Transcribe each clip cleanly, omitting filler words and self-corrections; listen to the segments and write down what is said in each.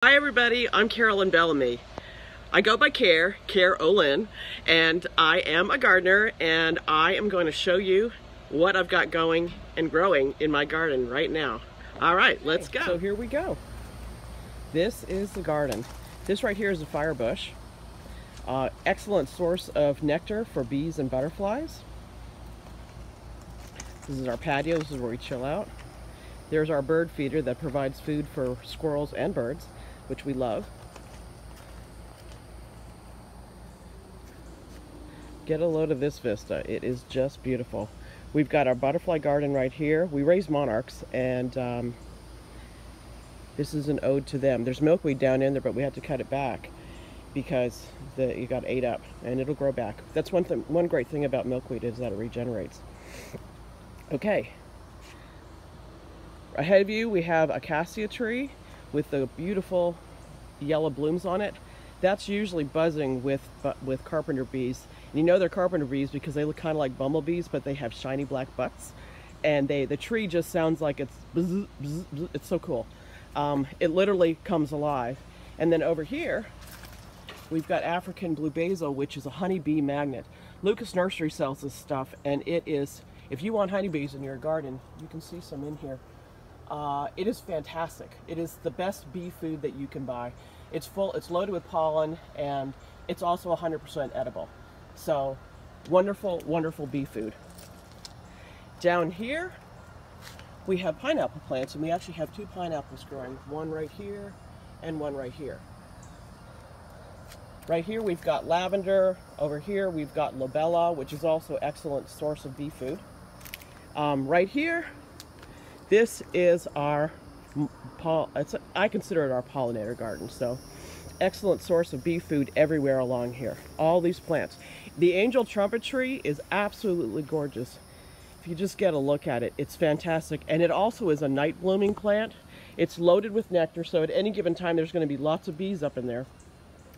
Hi everybody, I'm Carolyn Bellamy. I go by Care Olin, and I am a gardener, and I am going to show you what I've got going and growing in my garden right now. All right, let's go. So here we go. This is the garden. This right here is a fire bush. Excellent source of nectar for bees and butterflies. This is our patio. This is where we chill out. There's our bird feeder that provides food for squirrels and birds, which we love. Get a load of this vista. It is just beautiful. We've got our butterfly garden right here. We raise monarchs, and this is an ode to them. There's milkweed down in there, but we had to cut it back because it got ate up, and it'll grow back. That's one great thing about milkweed is that it regenerates. Okay. Ahead of you, we have a cassia tree with the beautiful yellow blooms on it. That's usually buzzing with carpenter bees. And you know they're carpenter bees because they look kind of like bumblebees, but they have shiny black butts. And the tree just sounds like it's bzz, bzz, bzz. It's so cool. It literally comes alive. And then over here, we've got African blue basil, which is a honeybee magnet. Lucas Nursery sells this stuff, and it is, if you want honeybees in your garden, you can see some in here. It is fantastic. It is the best bee food that you can buy. It's loaded with pollen, and it's also 100% edible. So, wonderful, wonderful bee food. Down here, we have pineapple plants, and we actually have two pineapples growing. One right here, and one right here. Right here, we've got lavender. Over here, we've got lobella, which is also an excellent source of bee food. Right here, this is our, I consider it our pollinator garden, so excellent source of bee food everywhere along here. All these plants. The angel trumpet tree is absolutely gorgeous. If you just get a look at it, it's fantastic. And it also is a night blooming plant. It's loaded with nectar, so at any given time there's going to be lots of bees up in there.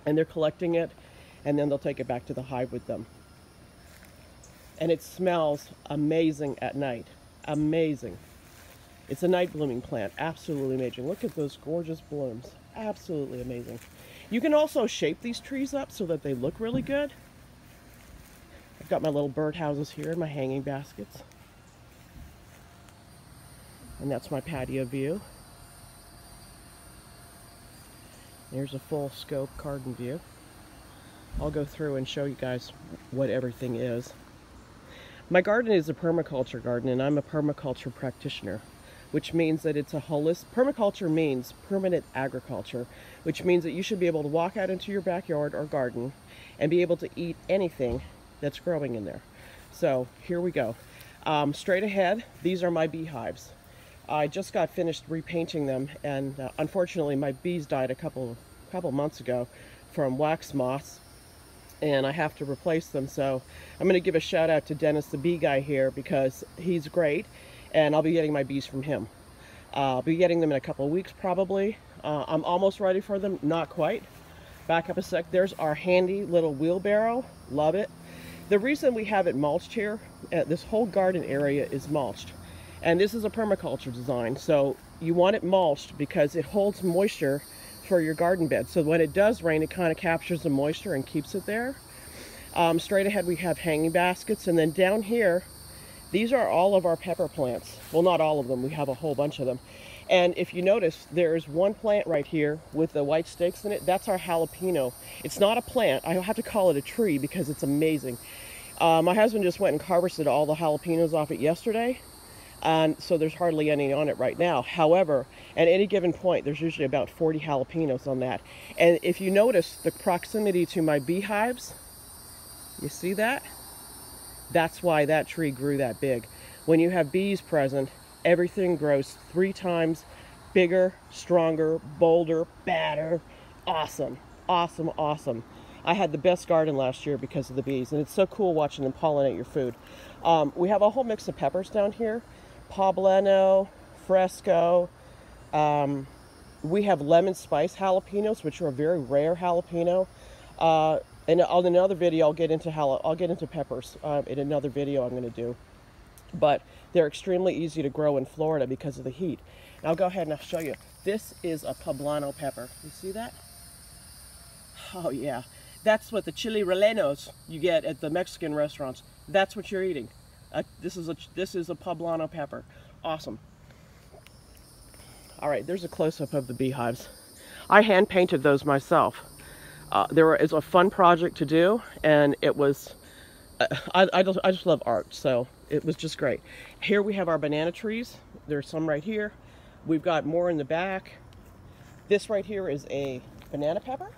And they're collecting it, and then they'll take it back to the hive with them. And it smells amazing at night. Amazing. It's a night blooming plant. Absolutely amazing. Look at those gorgeous blooms. Absolutely amazing. You can also shape these trees up so that they look really good. I've got my little bird houses here and my hanging baskets. And that's my patio view. There's a full scope garden view. I'll go through and show you guys what everything is. My garden is a permaculture garden, and I'm a permaculture practitioner, which means that it's a holistic. Permaculture means permanent agriculture, which means that you should be able to walk out into your backyard or garden and be able to eat anything that's growing in there. So here we go. Straight ahead, these are my beehives. I just got finished repainting them, and unfortunately my bees died a couple months ago from wax moths, and I have to replace them. So I'm going to give a shout out to Dennis, the bee guy here, because he's great, and I'll be getting my bees from him. I'll be getting them in a couple of weeks probably. I'm almost ready for them, not quite. Back up a sec. There's our handy little wheelbarrow. Love it. The reason we have it mulched here, this whole garden area is mulched. And this is a permaculture design, so you want it mulched because it holds moisture for your garden bed. So when it does rain, it kind of captures the moisture and keeps it there. Straight ahead, we have hanging baskets, and then down here, these are all of our pepper plants. Well, not all of them. We have a whole bunch of them. And if you notice, there's one plant right here with the white stakes in it. That's our jalapeno. It's not a plant. I have to call it a tree because it's amazing. My husband just went and harvested all the jalapenos off it yesterday. And so there's hardly any on it right now. However, at any given point, there's usually about 40 jalapenos on that. And if you notice the proximity to my beehives, you see that? That's why that tree grew that big. When you have bees present, everything grows 3 times bigger, stronger, bolder, badder. Awesome, awesome, awesome. I had the best garden last year because of the bees, and it's so cool watching them pollinate your food. We have a whole mix of peppers down here. Poblano, Fresco. We have lemon spice jalapenos, which are a very rare jalapeno. And on another video, I'll get into peppers in another video I'm going to do. But they're extremely easy to grow in Florida because of the heat. And I'll go ahead and I'll show you. This is a poblano pepper. You see that? Oh yeah. That's what the chili rellenos you get at the Mexican restaurants. That's what you're eating. This is a poblano pepper. Awesome. All right, there's a close-up of the beehives. I hand painted those myself. There is a fun project to do, and it was. I just love art, so it was just great. Here we have our banana trees. There's some right here. We've got more in the back. This right here is a banana pepper.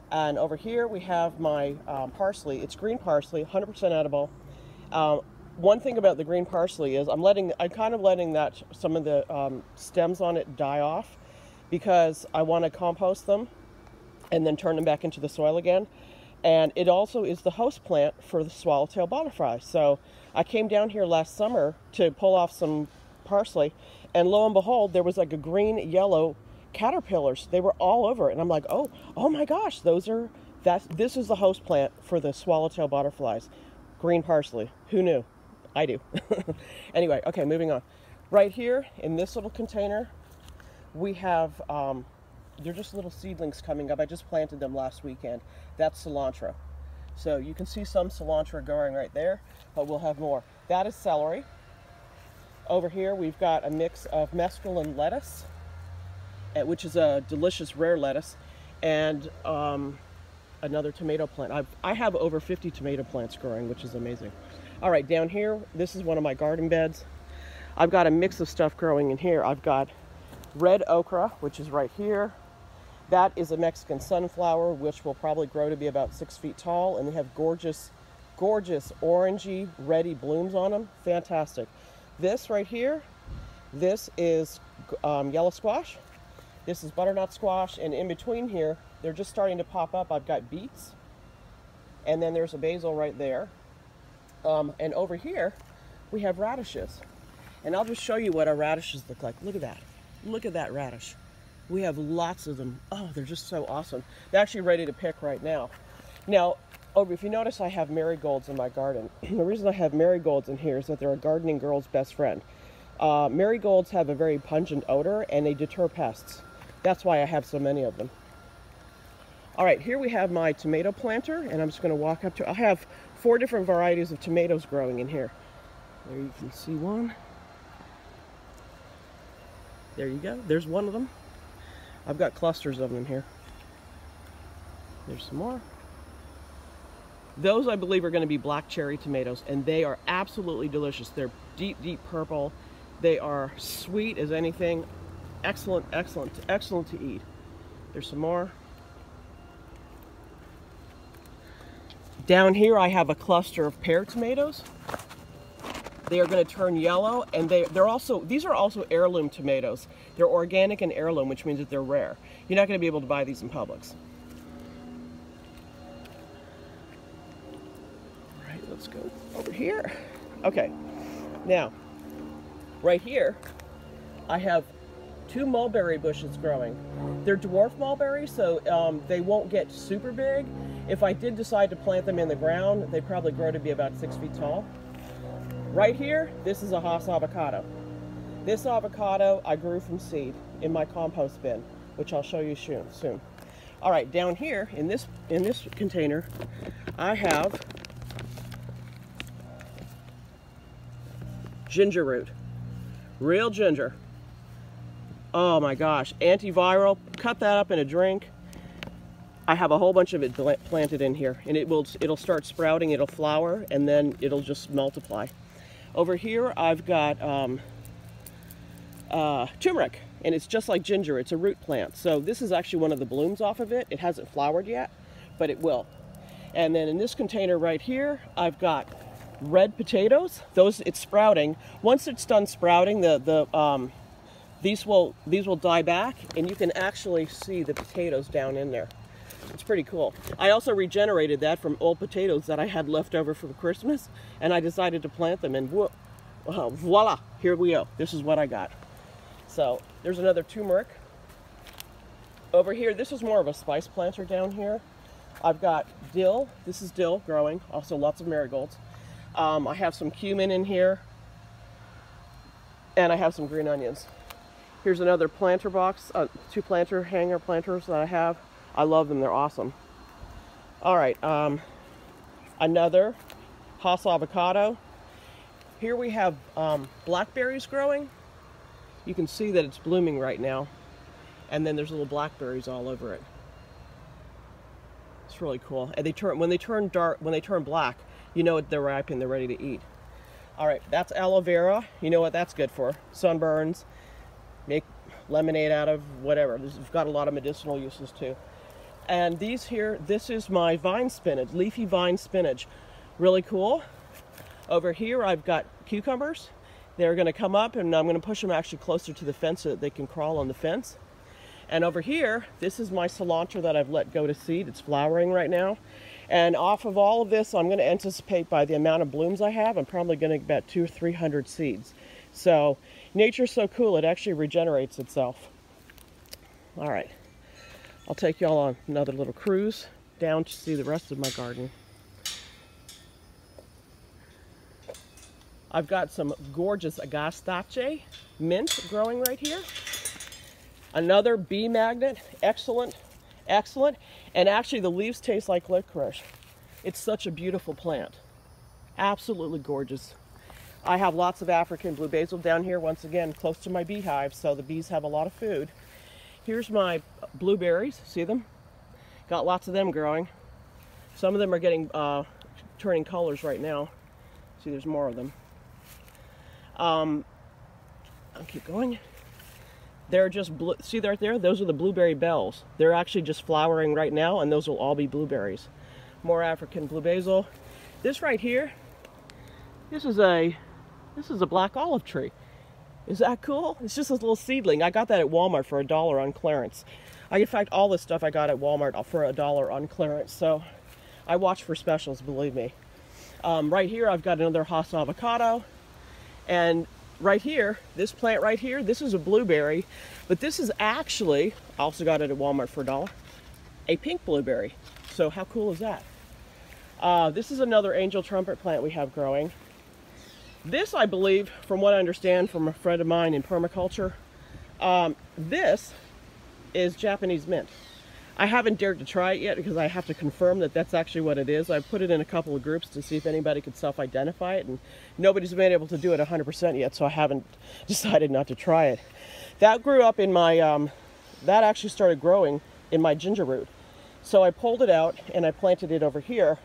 And over here we have my parsley. It's green parsley, 100% edible. One thing about the green parsley is I'm kind of letting that some of the stems on it die off because I want to compost them and then turn them back into the soil again. And it also is the host plant for the swallowtail butterfly. So I came down here last summer to pull off some parsley, and lo and behold, there was like a green yellow caterpillars. They were all over it, and I'm like, oh my gosh, this is the host plant for the swallowtail butterflies. Green parsley. Who knew? I do. Anyway, okay, moving on. Right here in this little container, we have they're just little seedlings coming up. I just planted them last weekend. That's cilantro. So you can see some cilantro growing right there, but we'll have more. That is celery. Over here we've got a mix of mesclun lettuce, which is a delicious rare lettuce, and another tomato plant. I have over 50 tomato plants growing, which is amazing. All right, down here, this is one of my garden beds. I've got a mix of stuff growing in here. I've got red okra, which is right here. That is a Mexican sunflower, which will probably grow to be about 6 feet tall, and they have gorgeous, gorgeous orangey, reddy blooms on them. Fantastic. This right here, this is yellow squash. This is butternut squash, and in between here, they're just starting to pop up. I've got beets, and then there's a basil right there. And over here, we have radishes. And I'll just show you what our radishes look like. Look at that. Look at that radish. We have lots of them. Oh, they're just so awesome. They're actually ready to pick right now. Now, if you notice, I have marigolds in my garden. The reason I have marigolds in here is that they're a gardening girl's best friend. Marigolds have a very pungent odor, and they deter pests. That's why I have so many of them. All right, here we have my tomato planter, and I'm just going to walk up to. I have 4 different varieties of tomatoes growing in here. There you can see one. There you go. There's one of them. I've got clusters of them here. There's some more. Those, I believe, are going to be black cherry tomatoes, and they are absolutely delicious. They're deep, deep purple. They are sweet as anything. Excellent, excellent, excellent to eat. There's some more. Down here, I have a cluster of pear tomatoes. They are going to turn yellow, and these are also heirloom tomatoes. They're organic and heirloom, which means that they're rare. You're not going to be able to buy these in Publix. All right, let's go over here. Okay, now, right here, I have 2 mulberry bushes growing. They're dwarf mulberries, so they won't get super big. If I did decide to plant them in the ground, they'd probably grow to be about 6 feet tall. Right here, this is a Hass avocado. This avocado I grew from seed in my compost bin, which I'll show you soon. All right, down here in this container, I have ginger root, real ginger. Oh my gosh, antiviral. Cut that up in a drink. I have a whole bunch of it planted in here, and it'll start sprouting. It'll flower, and then it'll just multiply. Over here, I've got turmeric, and it's just like ginger. It's a root plant. So this is actually one of the blooms off of it. It hasn't flowered yet, but it will. And then in this container right here, I've got red potatoes. It's sprouting. Once it's done sprouting, these will die back, and you can actually see the potatoes down in there. It's pretty cool. I also regenerated that from old potatoes that I had left over from Christmas, and I decided to plant them, and voila, here we go. This is what I got. So there's another turmeric. Over here, this is more of a spice planter down here. I've got dill. This is dill growing, also lots of marigolds. I have some cumin in here, and I have some green onions. Here's another planter box, 2 planter hanger planters that I have. I love them, they're awesome. All right, another Hass avocado. Here we have blackberries growing. You can see that it's blooming right now. And then there's little blackberries all over it. It's really cool. And when they turn black, you know they're ripe and they're ready to eat. All right, that's aloe vera. You know what that's good for? Sunburns, make lemonade out of, whatever. It's got a lot of medicinal uses too. And these here, this is my vine spinach, leafy vine spinach. Really cool. Over here I've got cucumbers. They're gonna come up and I'm gonna push them actually closer to the fence so that they can crawl on the fence. And over here, this is my cilantro that I've let go to seed. It's flowering right now. And off of all of this, I'm gonna anticipate by the amount of blooms I have, I'm probably gonna get about 200 or 300 seeds. So nature's so cool, it actually regenerates itself. All right. I'll take y'all on another little cruise down to see the rest of my garden. I've got some gorgeous agastache mint growing right here. Another bee magnet, excellent, excellent. And actually the leaves taste like licorice. It's such a beautiful plant. Absolutely gorgeous. I have lots of African blue basil down here, once again, close to my beehive, so the bees have a lot of food. Here's my blueberries, see them? Got lots of them growing. Some of them are getting, turning colors right now. See, there's more of them. I'll keep going. They're just, see right there? Those are the blueberry bells. They're actually just flowering right now, and those will all be blueberries. More African blue basil. This right here, this is a black olive tree. Is that cool? It's just a little seedling. I got that at Walmart for $1 on clearance. In fact, all this stuff I got at Walmart for $1 on clearance. So I watch for specials, believe me. Right here, I've got another Hass avocado. And right here, this plant right here, this is a blueberry. But this is actually, I also got it at Walmart for $1, a pink blueberry. So how cool is that? This is another angel trumpet plant we have growing. This, I believe, from what I understand from a friend of mine in permaculture, this is Japanese mint. I haven't dared to try it yet because I have to confirm that that's actually what it is. I put it in a couple of groups to see if anybody could self-identify it, and nobody's been able to do it 100% yet, so I haven't decided not to try it. That grew up in my, that actually started growing in my ginger root. So I pulled it out and I planted it over here,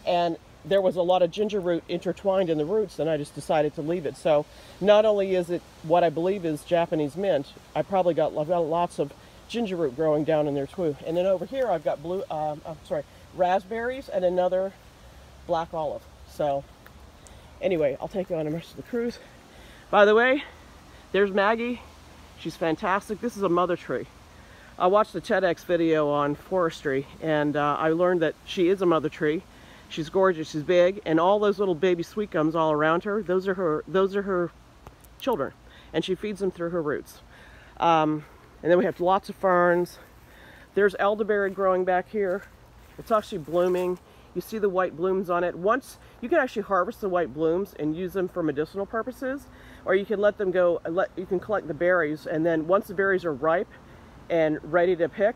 and there was a lot of ginger root intertwined in the roots, and I just decided to leave it. So not only is it what I believe is Japanese mint, I've got lots of ginger root growing down in there too. And then over here I've got raspberries and another black olive. So anyway, I'll take you on the rest of the cruise. By the way, there's Maggie. She's fantastic. This is a mother tree. I watched the TEDx video on forestry, and I learned that she is a mother tree. She's gorgeous, she's big, and all those little baby sweet gums all around her, those are her children, and she feeds them through her roots. And then we have lots of ferns. There's elderberry growing back here. It's actually blooming. You see the white blooms on it. Once, you can actually harvest the white blooms and use them for medicinal purposes, or you can let them go, you can collect the berries, and then once the berries are ripe and ready to pick,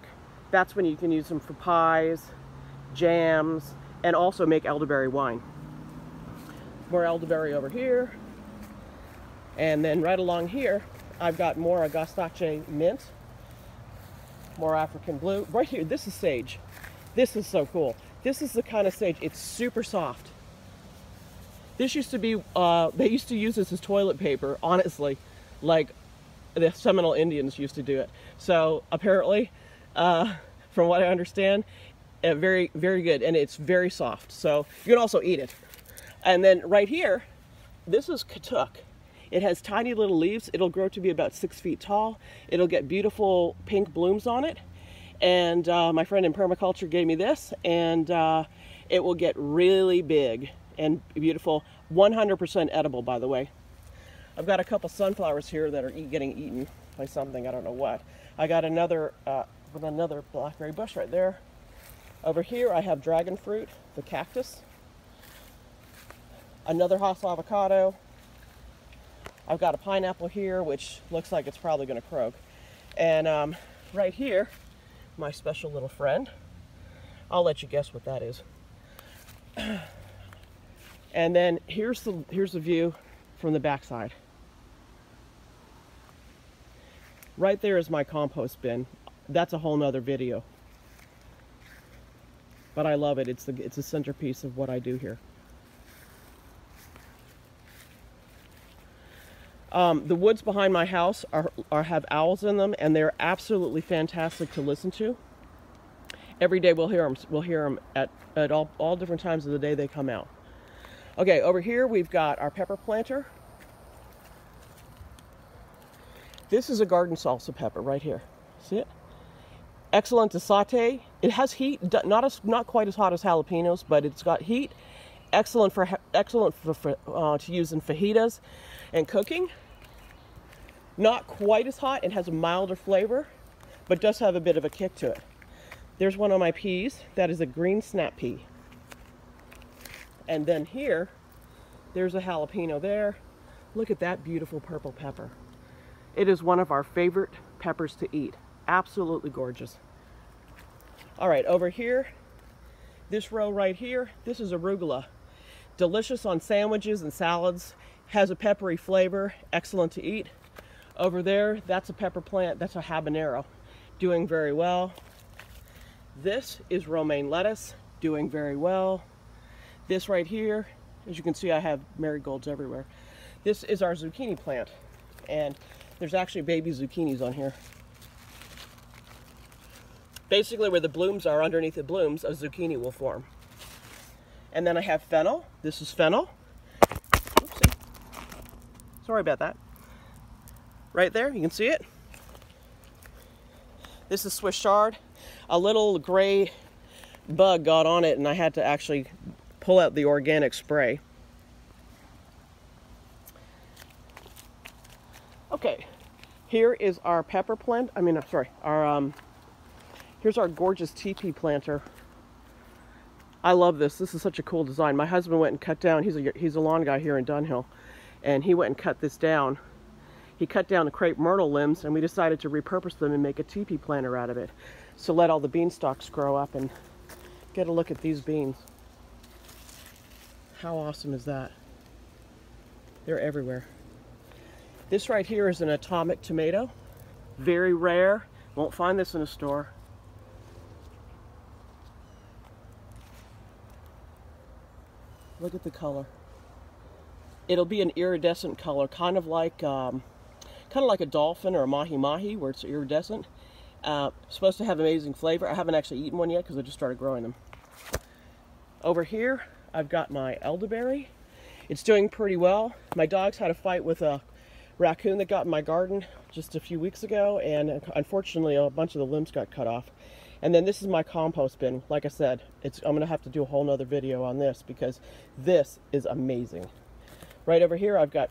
that's when you can use them for pies, jams, and also make elderberry wine. More elderberry over here. And then right along here, I've got more agastache mint, more African blue. Right here, this is sage. This is so cool. This is the kind of sage, it's super soft. This used to be, they used to use this as toilet paper, honestly, like the Seminole Indians used to do it. So apparently, from what I understand, very, very good, and it's very soft. So you can also eat it. And then right here, this is katuk. It has tiny little leaves. It'll grow to be about 6 feet tall. It'll get beautiful pink blooms on it. And my friend in permaculture gave me this, and it will get really big and beautiful. 100% edible, by the way. I've got a couple sunflowers here that are getting eaten by something, I don't know what. I got another blackberry bush right there. Over here I have dragon fruit, the cactus. Another Hass avocado. I've got a pineapple here, which looks like it's probably going to croak. And right here, my special little friend. I'll let you guess what that is. And then here's the view from the backside. Right there is my compost bin. That's a whole nother video. But I love it. It's the centerpiece of what I do here. The woods behind my house have owls in them, and they're absolutely fantastic to listen to. Every day we'll hear them. We'll hear them at all different times of the day they come out. Okay, over here we've got our pepper planter. This is a garden salsa pepper right here. See it? Excellent to saute. It has heat, not quite as hot as jalapenos, but it's got heat. Excellent for to use in fajitas and cooking. Not quite as hot. It has a milder flavor, but does have a bit of a kick to it. There's one of my peas. That is a green snap pea. And then here, there's a jalapeno there. Look at that beautiful purple pepper. It is one of our favorite peppers to eat. Absolutely gorgeous. All right, over here, this row right here, this is arugula. Delicious on sandwiches and salads. Has a peppery flavor, excellent to eat. Over there, that's a pepper plant, that's a habanero, doing very well. This is romaine lettuce, doing very well. This right here, as you can see, I have marigolds everywhere. This is our zucchini plant, and there's actually baby zucchinis on here. Basically, where the blooms are, underneath the blooms, a zucchini will form. And then I have fennel. This is fennel. Oopsie. Sorry about that. Right there, you can see it. This is Swiss chard. A little gray bug got on it, and I had to actually pull out the organic spray. Okay, here is our pepper plant. Here's our gorgeous teepee planter. I love this. This is such a cool design. My husband went and cut down. He's a lawn guy here in Dunhill, and he went and cut this down. He cut down the crepe myrtle limbs, and we decided to repurpose them and make a teepee planter out of it. So let all the bean stalks grow up and get a look at these beans. How awesome is that? They're everywhere. This right here is an atomic tomato. Very rare. Won't find this in a store. Look at the color. It'll be an iridescent color, kind of like a dolphin or a mahi-mahi, where it's iridescent. Supposed to have amazing flavor. I haven't actually eaten one yet because I just started growing them. Over here, I've got my elderberry. It's doing pretty well. My dogs had a fight with a raccoon that got in my garden just a few weeks ago, and unfortunately a bunch of the limbs got cut off. And then this is my compost bin. Like I said, I'm going to have to do a whole nother video on this because this is amazing. Right over here I've got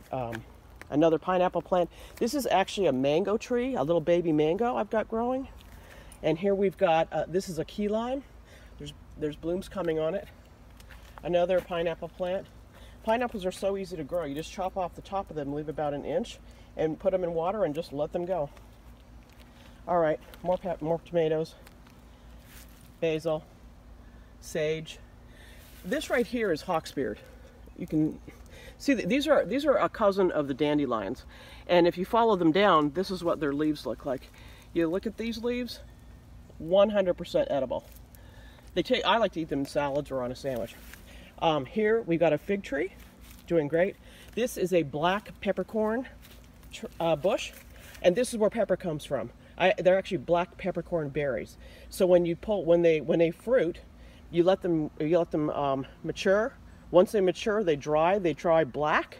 another pineapple plant. This is actually a mango tree, a little baby mango I've got growing. And here we've got, this is a key lime. There's blooms coming on it. Another pineapple plant. Pineapples are so easy to grow. You just chop off the top of them, leave about an inch, and put them in water and just let them go. All right, more tomatoes, basil, sage. This right here is hawksbeard. You can see that these are a cousin of the dandelions, and if you follow them down, this is what their leaves look like. You look at these leaves, 100% edible. I like to eat them in salads or on a sandwich. Here we've got a fig tree, doing great. This is a black peppercorn bush, and this is where pepper comes from. They're actually black peppercorn berries. So when they fruit, you let them mature. Once they mature, they dry black,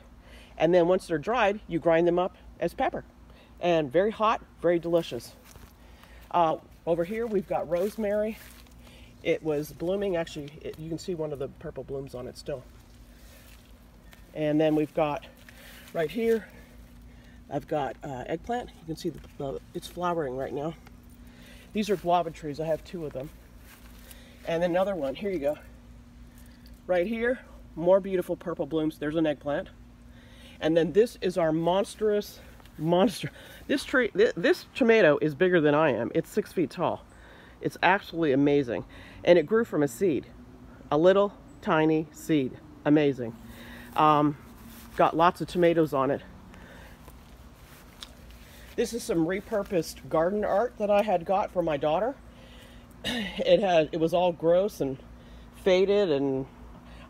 and then once they're dried, you grind them up as pepper, and very hot, very delicious. Over here we've got rosemary. It was blooming, actually, you can see one of the purple blooms on it still. And then we've got, right here, I've got eggplant. You can see it's flowering right now. These are guava trees, I have 2 of them. And then another one, here you go. Right here, more beautiful purple blooms, there's an eggplant. And then this is our monster. This tree, this tomato is bigger than I am. It's 6 feet tall. It's actually amazing. And it grew from a seed. A little tiny seed. Amazing. Got lots of tomatoes on it. This is some repurposed garden art that I had got for my daughter. It was all gross and faded, and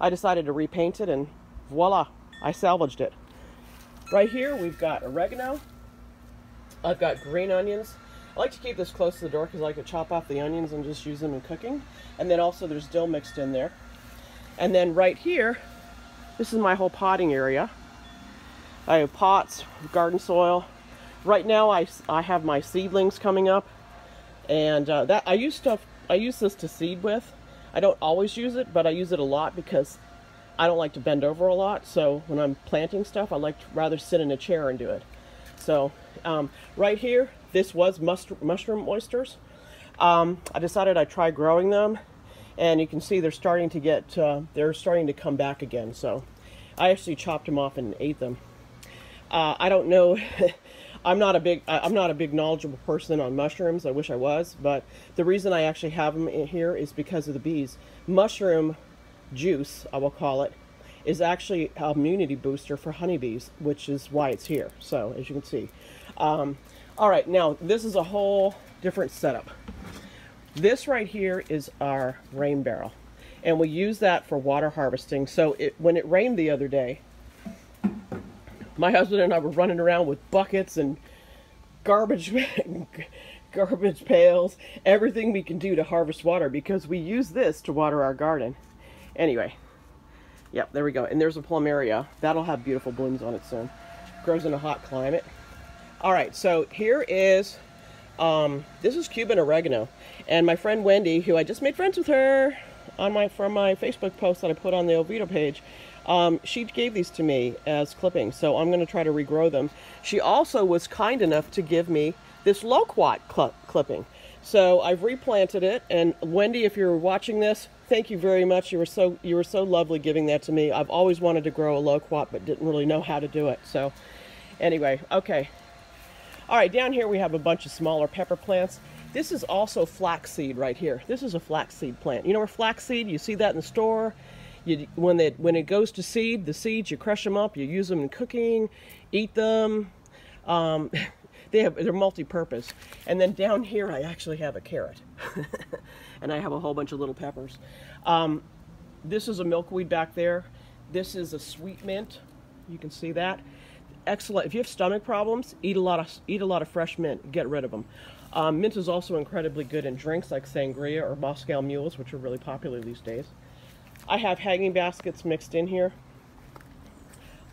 I decided to repaint it, and voila, I salvaged it. Right here we've got oregano. I've got green onions. I like to keep this close to the door because I like to chop off the onions and just use them in cooking. And then also there's dill mixed in there. And then right here, this is my whole potting area. I have pots, garden soil. Right now I have my seedlings coming up, and that I use this to seed with. I don't always use it, but I use it a lot because I don't like to bend over a lot. So when I'm planting stuff, I like to rather sit in a chair and do it. So right here, this was mushroom oysters. I decided I'd try growing them, and you can see they're starting to come back again. So I actually chopped them off and ate them. I don't know. I'm not a big knowledgeable person on mushrooms. I wish I was, but the reason I actually have them in here is because of the bees. Mushroom juice, I will call it, is actually an immunity booster for honeybees, which is why it's here. So as you can see, all right, now this is a whole different setup. This right here is our rain barrel, and we use that for water harvesting. So when it rained the other day, my husband and I were running around with buckets and garbage pails, everything we can do to harvest water, because we use this to water our garden. Anyway, yep, there we go. And there's a plumeria. That'll have beautiful blooms on it soon. Grows in a hot climate. All right, so here is, this is Cuban oregano. And my friend Wendy, who I just made friends with her from my Facebook post that I put on the Oviedo page, she gave these to me as clippings, so I'm going to try to regrow them. She also was kind enough to give me this loquat clipping. So I've replanted it, and Wendy, if you're watching this, thank you very much. You were so lovely giving that to me. I've always wanted to grow a loquat, but didn't really know how to do it. So anyway, okay. All right, down here we have a bunch of smaller pepper plants. This is also flaxseed right here. This is a flaxseed plant. You know where flaxseed, you see that in the store. When it goes to seed, the seeds, you crush them up, you use them in cooking, eat them. They're multi-purpose. And then down here I actually have a carrot. And I have a whole bunch of little peppers. This is a milkweed back there. This is a sweet mint. You can see that. Excellent. If you have stomach problems, eat a lot of fresh mint. Get rid of them. Mint is also incredibly good in drinks like sangria or Moscow mules, which are really popular these days. I have hanging baskets mixed in here.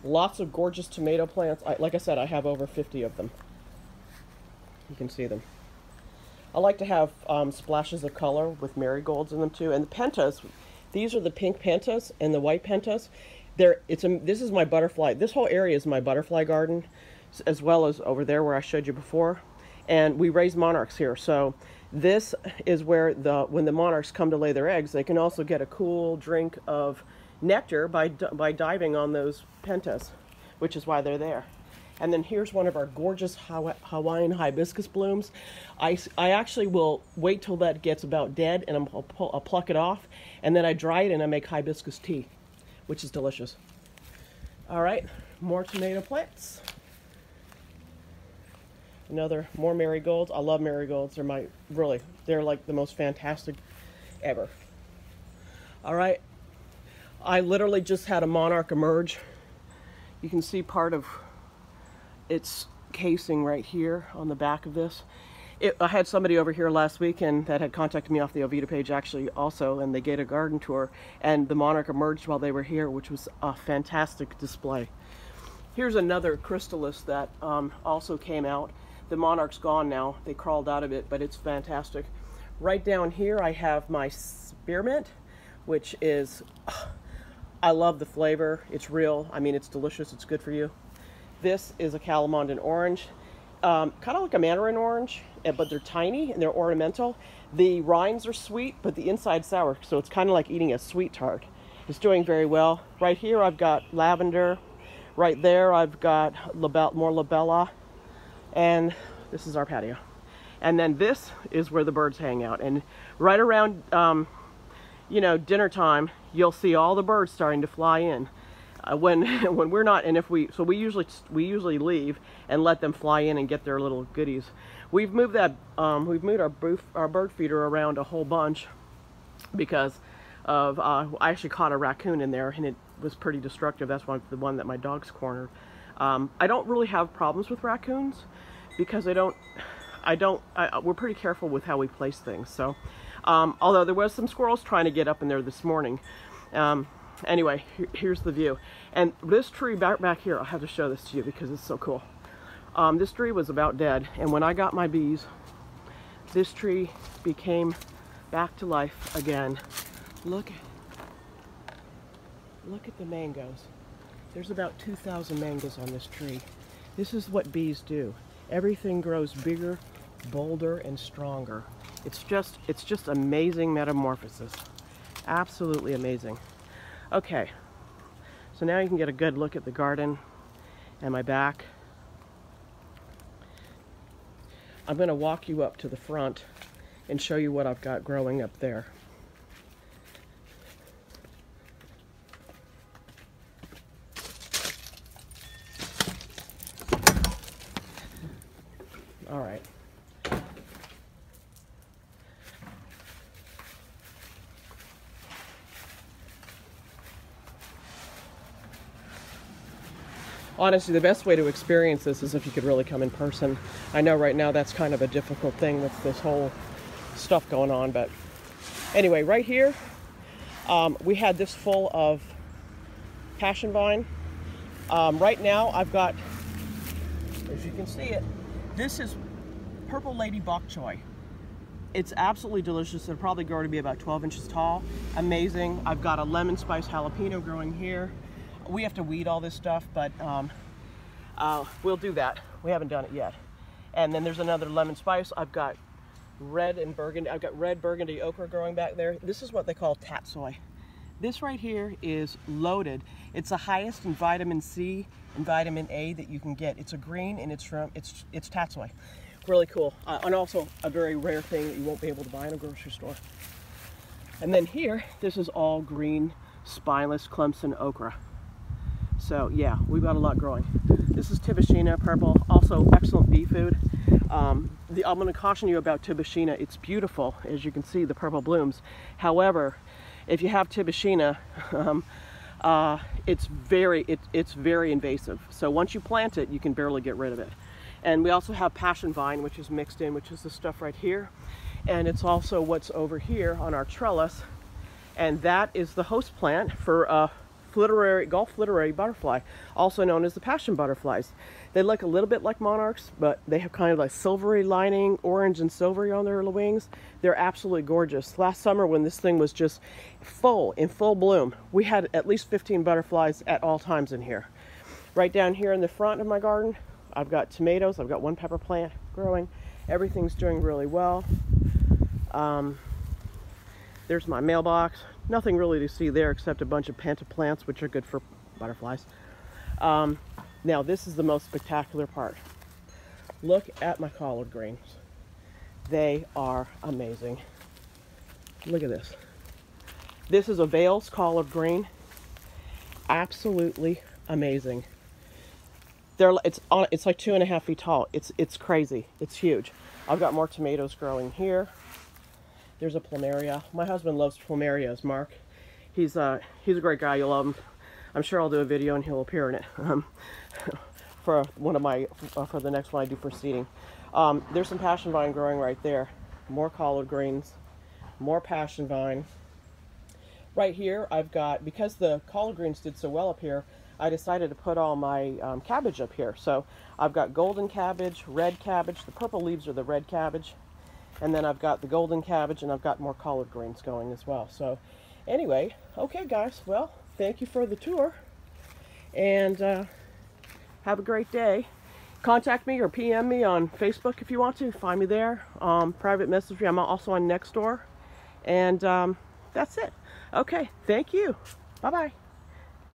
Lots of gorgeous tomato plants. Like I said, I have over 50 of them. You can see them. I like to have splashes of color with marigolds in them too. And the pentas, these are the pink pentas and the white pentas. This is my butterfly. This whole area is my butterfly garden, as well as over there where I showed you before. And we raise monarchs here. So this is where when the monarchs come to lay their eggs, they can also get a cool drink of nectar by diving on those pentas, which is why they're there. And then here's one of our gorgeous Hawaiian hibiscus blooms. I actually will wait till that gets about dead, and I'll pluck it off, and then I dry it and I make hibiscus tea, which is delicious. All right, more tomato plants. More marigolds. I love marigolds. They're like the most fantastic ever. All right, I literally just had a monarch emerge. You can see part of its casing right here on the back of this. I had somebody over here last weekend that had contacted me off the Oviedo page actually also, and they gave a garden tour, and the monarch emerged while they were here, which was a fantastic display. Here's another chrysalis that also came out. The monarch's gone now. They crawled out of it, but it's fantastic. Right down here I have my spearmint, which is, I love the flavor. It's real. I mean, it's delicious. It's good for you. This is a calamandan orange, kind of like a mandarin orange, but they're tiny and they're ornamental. The rinds are sweet, but the inside's sour, so it's kind of like eating a sweet tart. It's doing very well. Right here I've got lavender, Right there I've got more labella, and this is our patio. And then this is where the birds hang out. And right around, you know, dinner time, you'll see all the birds starting to fly in. When we're not, and we usually leave and let them fly in and get their little goodies. We've moved our bird feeder around a whole bunch because of I actually caught a raccoon in there, and it was pretty destructive. That's the one that my dogs cornered. I don't really have problems with raccoons because we're pretty careful with how we place things. So, although there was some squirrels trying to get up in there this morning. Anyway, here's the view. And this tree back here, I'll have to show this to you because it's so cool. This tree was about dead, and when I got my bees, this tree became back to life again. Look at the mangoes. There's about 2,000 mangoes on this tree. This is what bees do. Everything grows bigger, bolder, and stronger. It's just amazing metamorphosis. Absolutely amazing. Okay, so now you can get a good look at the garden and my back. I'm going to walk you up to the front and show you what I've got growing up there. All right. Honestly, the best way to experience this is if you could really come in person. I know right now that's kind of a difficult thing with this whole stuff going on, but anyway, right here, we had this full of passion vine. Right now, I've got, as you can see it, this is purple lady bok choy. It's absolutely delicious. It'll probably grow to be about 12 inches tall. Amazing. I've got a lemon spice jalapeno growing here. We have to weed all this stuff, but we'll do that. We haven't done it yet. And then there's another lemon spice. I've got red and burgundy. I've got red burgundy okra growing back there. This is what they call tatsoi. This right here is loaded. It's the highest in vitamin C and vitamin A that you can get. It's a green, and it's tatsoi. Really cool. And also a very rare thing that you won't be able to buy in a grocery store. And then here, this is all green, spineless Clemson okra. So yeah, we've got a lot growing. This is Tibishina purple, also excellent bee food. I'm going to caution you about Tibishina. It's beautiful, as you can see, the purple blooms. However, if you have Tibishina, it's very invasive. So once you plant it, you can barely get rid of it. And we also have passion vine, which is mixed in, which is the stuff right here. And it's also what's over here on our trellis. And that is the host plant for Gulf literary butterfly, also known as the passion butterflies. They look a little bit like monarchs, but they have kind of like silvery lining, orange and silvery on their wings. They're absolutely gorgeous. Last summer, when this thing was just in full bloom, we had at least 15 butterflies at all times in here. Right down here in the front of my garden, I've got tomatoes. I've got one pepper plant growing. Everything's doing really well. There's my mailbox. Nothing really to see there except a bunch of pentaplants, which are good for butterflies. Now this is the most spectacular part. Look at my collard greens. They are amazing. Look at this. This is a Vales collard green. Absolutely amazing. It's like 2.5 feet tall. It's crazy. It's huge. I've got more tomatoes growing here. There's a plumeria. My husband loves plumerias, Mark. He's a great guy. You'll love him. I'm sure I'll do a video and he'll appear in it for the next one I do for seeding. There's some passion vine growing right there. More collard greens, more passion vine. Right here, I've got, because the collard greens did so well up here, I decided to put all my cabbage up here. So I've got golden cabbage, red cabbage. The purple leaves are the red cabbage. And then I've got the golden cabbage, and I've got more collard greens going as well. So anyway, okay guys, well, thank you for the tour. And have a great day. Contact me or PM me on Facebook if you want to. Find me there. Private message me. I'm also on Nextdoor. And that's it. Okay, thank you. Bye-bye.